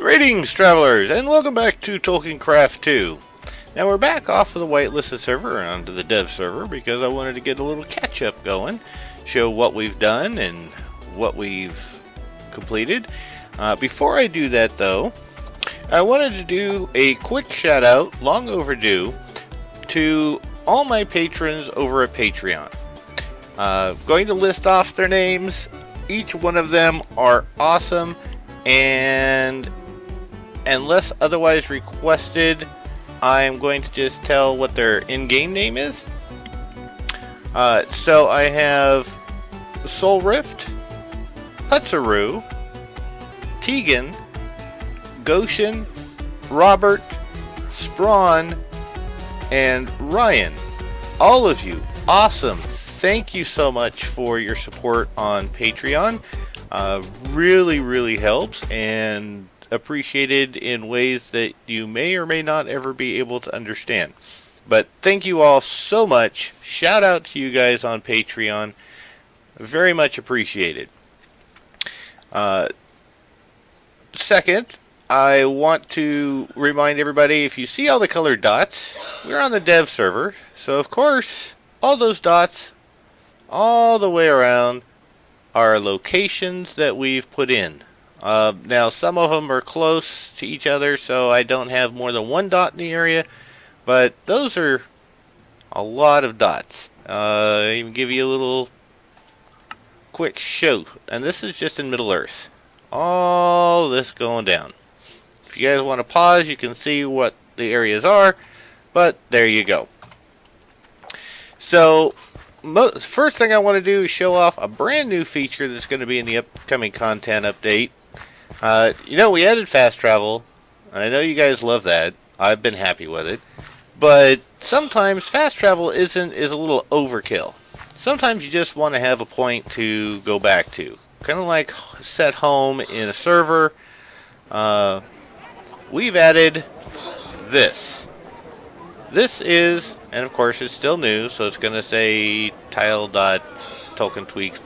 Greetings, travelers, and welcome back to TolkienCraft 2. Now we're back off of the whitelisted server and onto the dev server because I wanted to get a little catch-up going, show what we've done and what we've completed. Before I do that, though, I wanted to do a quick shout-out, long overdue, to all my patrons over at Patreon. Going to list off their names. Each one of them are awesome, and unless otherwise requested, I'm going to just tell what their in-game name is. So I have Soul Rift, Putsaru, Tegan, Goshen, Robert, Sprawn, and Ryan. All of you, awesome. Thank you so much for your support on Patreon. Really helps and appreciated in ways that you may or may not ever be able to understand. But thank you all so much. Shout out to you guys on Patreon. Very much appreciated. Second, I want to remind everybody, if you see all the colored dots, we're on the dev server. So of course, all those dots all the way around are locations that we've put in. Now some of them are close to each other, so I don't have more than one dot in the area, but those are a lot of dots. Even give you a little quick show, and this is just in Middle Earth. All this going down. If you guys want to pause, you can see what the areas are, but there you go. So first thing I want to do is show off a brand new feature that's going to be in the upcoming content update. We added fast travel, and I know you guys love that. I've been happy with it. But sometimes fast travel is a little overkill. Sometimes you just want to have a point to go back to. Kind of like set home in a server. We've added this. This is, and of course it's still new, so it's going to say tile.tolkien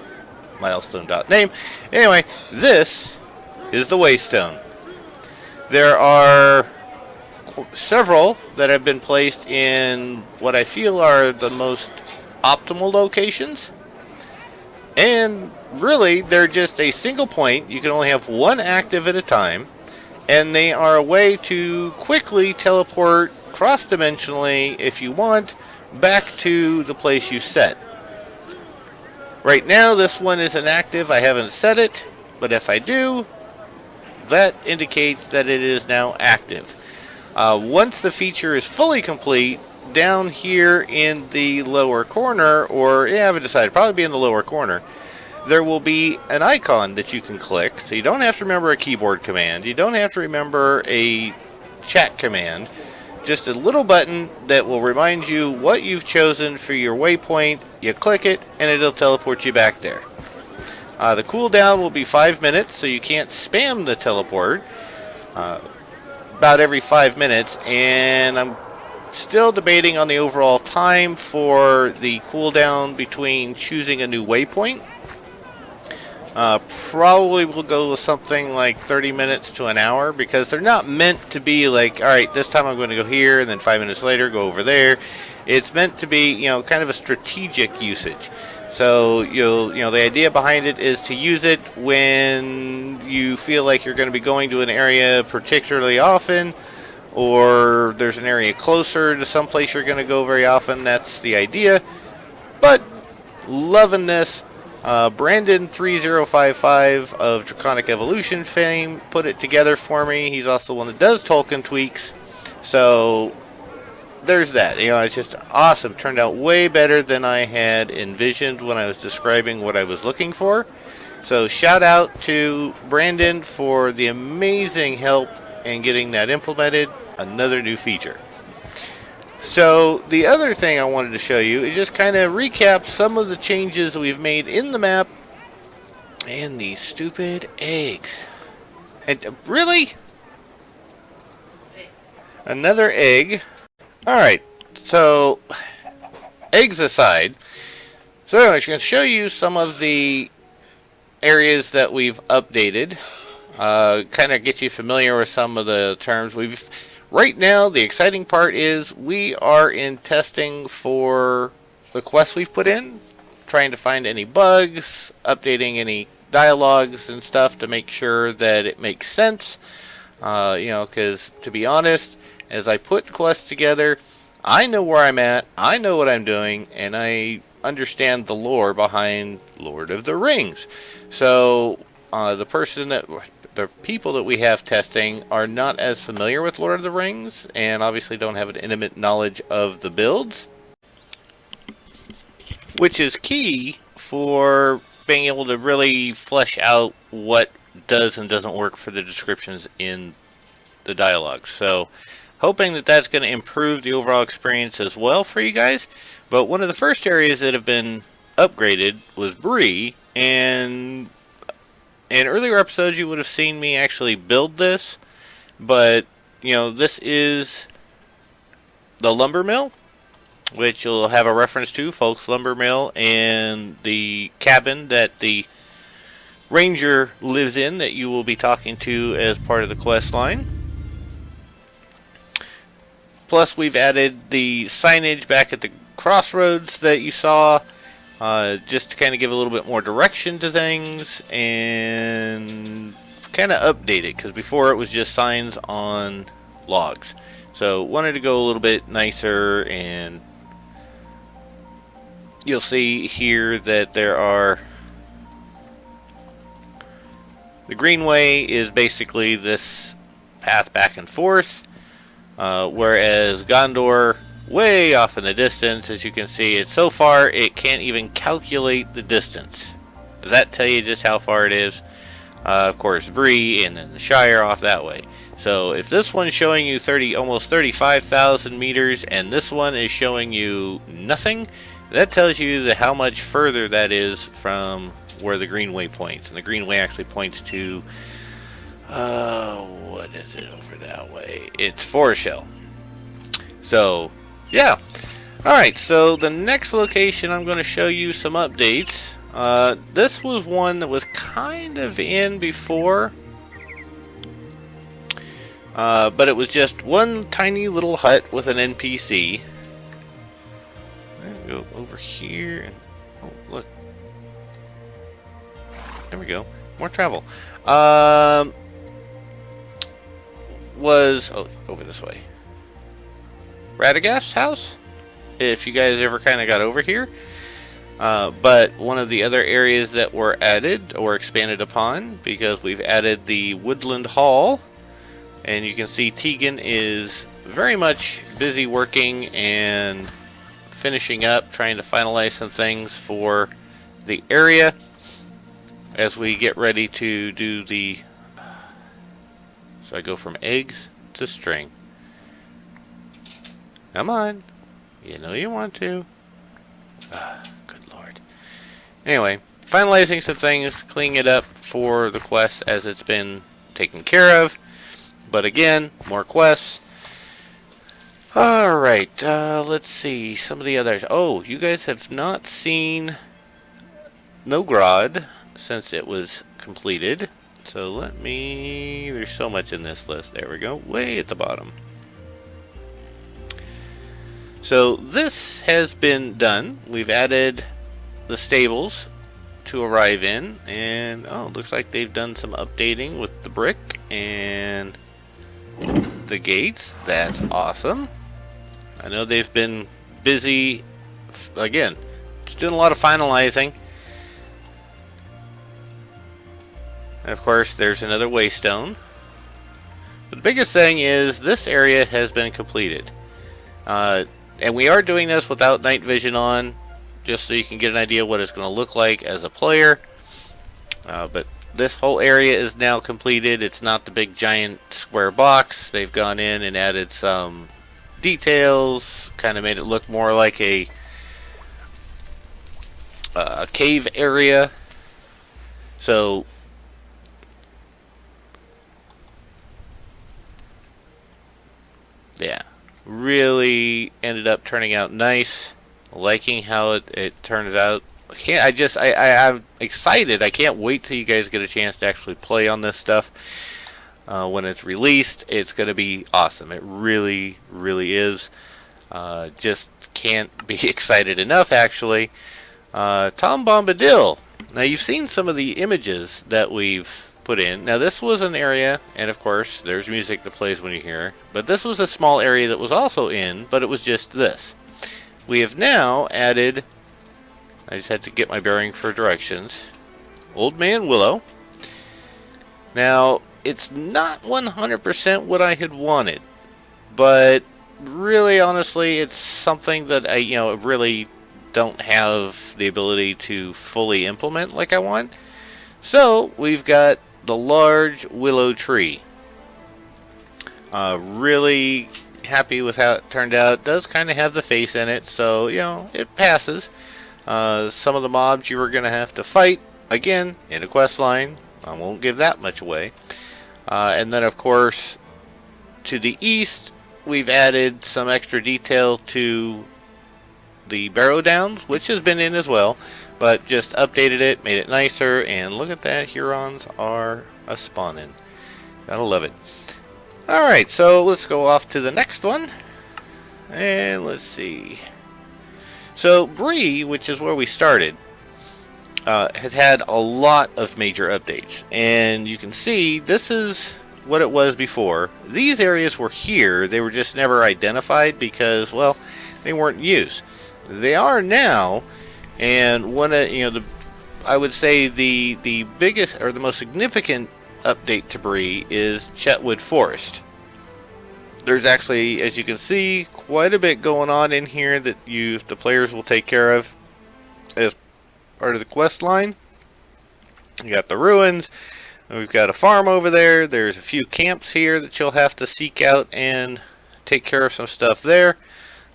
milestone.name. Anyway, this is the Waystone. There are several that have been placed in what I feel are the most optimal locations. And really, they're just a single point. You can only have one active at a time. And they are a way to quickly teleport cross-dimensionally, if you want, back to the place you set. Right now, this one isn't active. I haven't set it. But if I do, that indicates that it is now active. Once the feature is fully complete, down here in the lower corner, or I haven't decided, probably be in the lower corner, there will be an icon that you can click. So you don't have to remember a keyboard command. You don't have to remember a chat command. Just a little button that will remind you what you've chosen for your waypoint. You click it, and it'll teleport you back there. The cooldown will be 5 minutes, so you can't spam the teleport about every 5 minutes. And I'm still debating on the overall time for the cooldown between choosing a new waypoint. Probably we'll go with something like 30 minutes to an hour, because they're not meant to be like, alright, this time I'm going to go here, and then 5 minutes later go over there. It's meant to be, kind of a strategic usage. So, the idea behind it is to use it when you feel like you're going to be going to an area particularly often, or there's an area closer to some place you're going to go very often. That's the idea. But, loving this. Brandon3055 of Draconic Evolution fame put it together for me. He's also the one that does Tolkien tweaks. So, there's that. It's just awesome. Turned out way better than I had envisioned when I was describing what I was looking for. So, shout out to Brandon for the amazing help in getting that implemented. Another new feature. So, the other thing I wanted to show you is just kind of recap some of the changes we've made in the map. And these stupid eggs. And really? Another egg. Alright, so eggs aside. So anyways, I'm going to show you some of the areas that we've updated. kind of get you familiar with some of the terms. Right now, the exciting part is we are in testing for the quests we've put in, trying to find any bugs, updating any dialogues and stuff to make sure that it makes sense. Because to be honest, as I put quests together, I know where I'm at, I know what I'm doing, and I understand the lore behind Lord of the Rings. So the people that we have testing are not as familiar with Lord of the Rings, and obviously don't have an intimate knowledge of the builds, which is key for being able to really flesh out what does and doesn't work for the descriptions in the dialogue. So hoping that that's going to improve the overall experience as well for you guys. But one of the first areas that have been upgraded was Bree, and in earlier episodes you would have seen me actually build this, but this is the lumber mill, which you'll have a reference to, Folks Lumber Mill, and the cabin that the ranger lives in that you will be talking to as part of the quest line. Plus, we've added the signage back at the crossroads that you saw, just to kind of give a little bit more direction to things and kind of update it, because before it was just signs on logs. So wanted to go a little bit nicer, and you'll see here that there are, the greenway is basically this path back and forth, whereas Gondor, way off in the distance, as you can see, it's so far it can't even calculate the distance. Does that tell you just how far it is? Of course, Bree, and then the Shire off that way. So if this one's showing you almost 35,000 meters, and this one is showing you nothing, that tells you how much further that is from where the greenway points. And the greenway actually points to, what is it over that way? It's Foreshell. So, yeah. Alright, so the next location I'm going to show you some updates. This was one that was kind of in before, but it was just one tiny little hut with an NPC. There we go, over here. Oh, look. There we go. More travel. Over this way. Radagast's house, if you guys ever kind of got over here. But one of the other areas that were added or expanded upon, because we've added the Woodland Hall, and you can see Tegan is very much busy working and finishing up, trying to finalize some things for the area as we get ready to do the... So I go from eggs to string. Come on. You know you want to. Good lord. Anyway, finalizing some things, cleaning it up for the quest as it's been taken care of. But again, more quests. Alright, let's see. Some of the others. Oh, you guys have not seen Nogrod since it was completed. So there's so much in this list. There we go. Way at the bottom. So this has been done. We've added the stables to arrive in, and it looks like they've done some updating with the brick and the gates. That's awesome. I know they've been busy, again, just doing a lot of finalizing. And of course there's another waystone. But the biggest thing is this area has been completed. And we are doing this without night vision on, just so you can get an idea what it's going to look like as a player. But this whole area is now completed. It's not the big giant square box. They've gone in and added some details, kind of made it look more like a cave area. So yeah, really ended up turning out nice. Liking how it turns out I'm excited. I can't wait till you guys get a chance to actually play on this stuff. When it's released, it's going to be awesome. It really, really is. Just can't be excited enough, actually. Tom Bombadil. Now, you've seen some of the images that we've put in. Now, this was an area, and of course, there's music that plays when you hear. But this was a small area that was also in, but it was just this. We have now added... I just had to get my bearing for directions. Old Man Willow. Now, it's not 100% what I had wanted, but really, honestly, it's something that I, really don't have the ability to fully implement like I want. So, we've got the large willow tree. Really happy with how it turned out. It does kind of have the face in it, so, it passes. Some of the mobs you were going to have to fight, again, in a quest line. I won't give that much away. And then, of course, to the east, we've added some extra detail to the Barrow Downs, which has been in as well, but just updated it, made it nicer, and look at that, Hurons are a-spawning. Gotta love it. Alright, so let's go off to the next one, and let's see. So, Bree, which is where we started, has had a lot of major updates. And you can see, this is what it was before. These areas were here, they were just never identified because, well, they weren't used. They are now, and one of, I would say the biggest, or the most significant update to Bree is Chetwood Forest. There's actually, as you can see, quite a bit going on in here that the players will take care of as part of the quest line. You got the ruins, we've got a farm over there, there's a few camps here that you'll have to seek out and take care of some stuff there.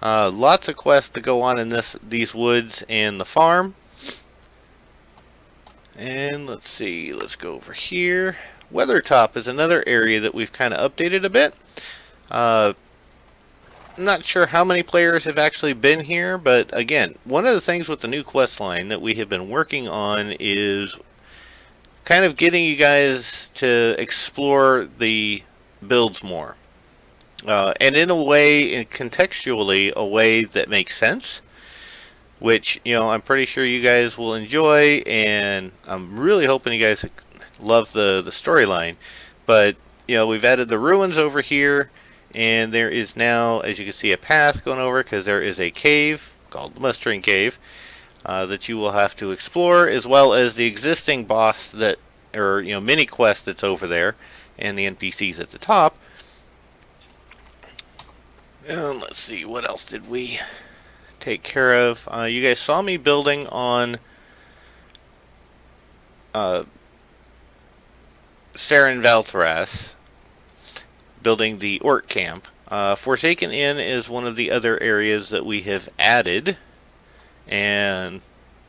Lots of quests to go on in these woods and the farm. And let's see, let's go over here. Weathertop is another area that we've kind of updated a bit. I'm not sure how many players have actually been here, but again, one of the things with the new quest line that we have been working on is kind of getting you guys to explore the builds more. And in a way, contextually, a way that makes sense, which, I'm pretty sure you guys will enjoy, and I'm really hoping you guys love the storyline. But, we've added the ruins over here, and there is now, as you can see, a path going over, because there is a cave called the Mustering Cave that you will have to explore, as well as the existing boss that, or mini quest that's over there, and the NPCs at the top. And let's see, what else did we take care of? You guys saw me building on Saren Valtaras, building the Orc camp. Forsaken Inn is one of the other areas that we have added, and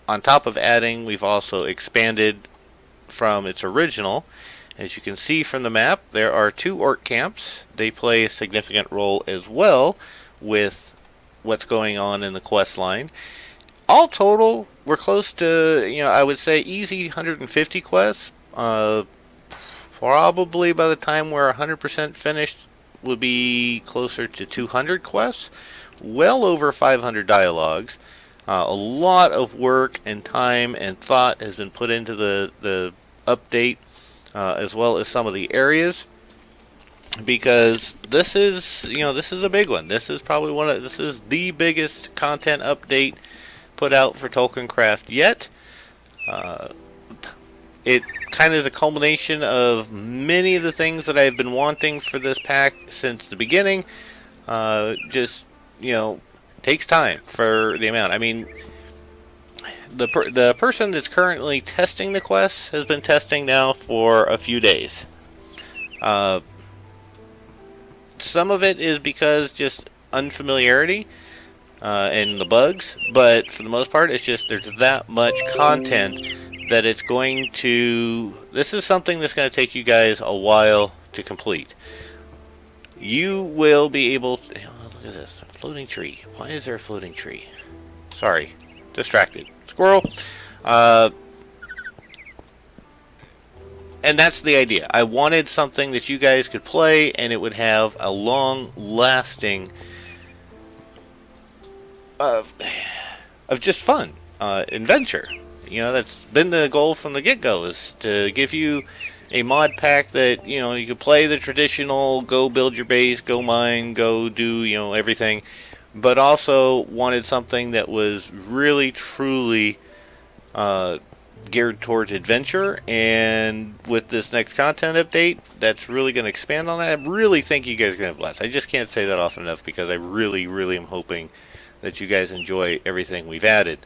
on top of adding, we've also expanded from its original. As you can see from the map, there are 2 Orc camps. They play a significant role as well with what's going on in the quest line. All total, we're close to, I would say easy 150 quests. Probably by the time we're 100% finished, will be closer to 200 quests. Well over 500 dialogues. A lot of work and time and thought has been put into the update, as well as some of the areas, because this is a big one. This is probably this is the biggest content update put out for TolkienCraft yet. It kind of is a culmination of many of the things that I've been wanting for this pack since the beginning. Just takes time for the amount. I mean, the person that's currently testing the quest has been testing now for a few days. Some of it is because just unfamiliarity and the bugs, but for the most part, it's just there's that much content that it's going to... This is something that's going to take you guys a while to complete. You will be able to... Oh, look at this. A floating tree. Why is there a floating tree? Sorry. distracted. Squirrel. And that's the idea. I wanted something that you guys could play and it would have a long-lasting of just fun, adventure. You know, that's been the goal from the get-go, is to give you a mod pack that, you know, you could play the traditional, go build your base, go mine, go do, you know, everything, but also wanted something that was really, truly geared towards adventure. And with this next content update, that's really going to expand on that. I really think you guys are going to have blast. I just can't say that often enough, because I really, really am hoping that you guys enjoy everything we've added.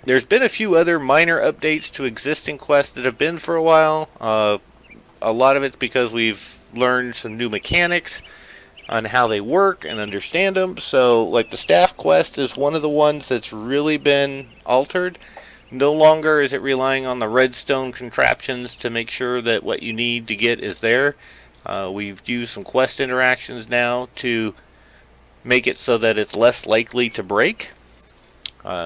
There's been a few other minor updates to existing quests that have been for a while. A lot of it's because we've learned some new mechanics on how they work and understand them. So, like the staff quest is one of the ones that's really been altered. No longer is it relying on the redstone contraptions to make sure that what you need to get is there. We've used some quest interactions now to make it so that it's less likely to break.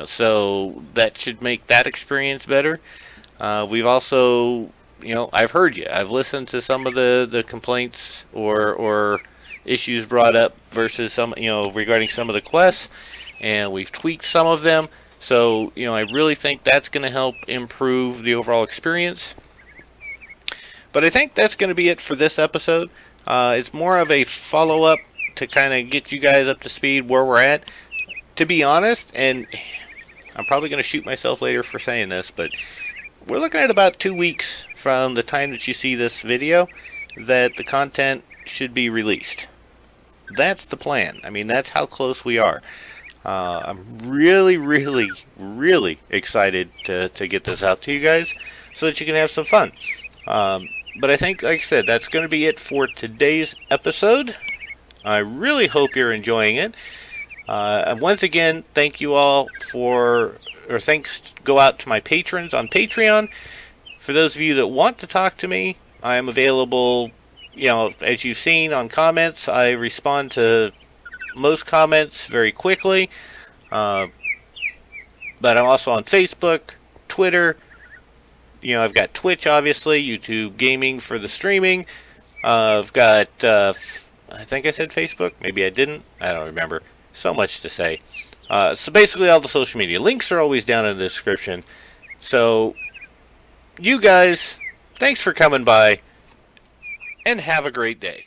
So that should make that experience better. We've also, you know, I've heard you. I've listened to some of the complaints or issues brought up versus some, you know, regarding some of the quests, and we've tweaked some of them. So, you know, I really think that's going to help improve the overall experience. But I think that's going to be it for this episode. It's more of a follow-up to kind of get you guys up to speed where we're at. To be honest, and I'm probably going to shoot myself later for saying this, but we're looking at about 2 weeks from the time that you see this video that the content should be released. That's the plan. I mean, that's how close we are. I'm really, really, really excited to get this out to you guys so that you can have some fun. But I think, like I said, that's going to be it for today's episode. I really hope you're enjoying it. And once again, thank you all thanks go out to my patrons on Patreon. For those of you that want to talk to me, I am available, you know, as you've seen on comments. I respond to most comments very quickly. But I'm also on Facebook, Twitter. You know, I've got Twitch, obviously, YouTube Gaming for the streaming. I've got, I think I said Facebook. Maybe I didn't. I don't remember. So much to say. So basically all the social media links are always down in the description. So you guys, thanks for coming by, and have a great day.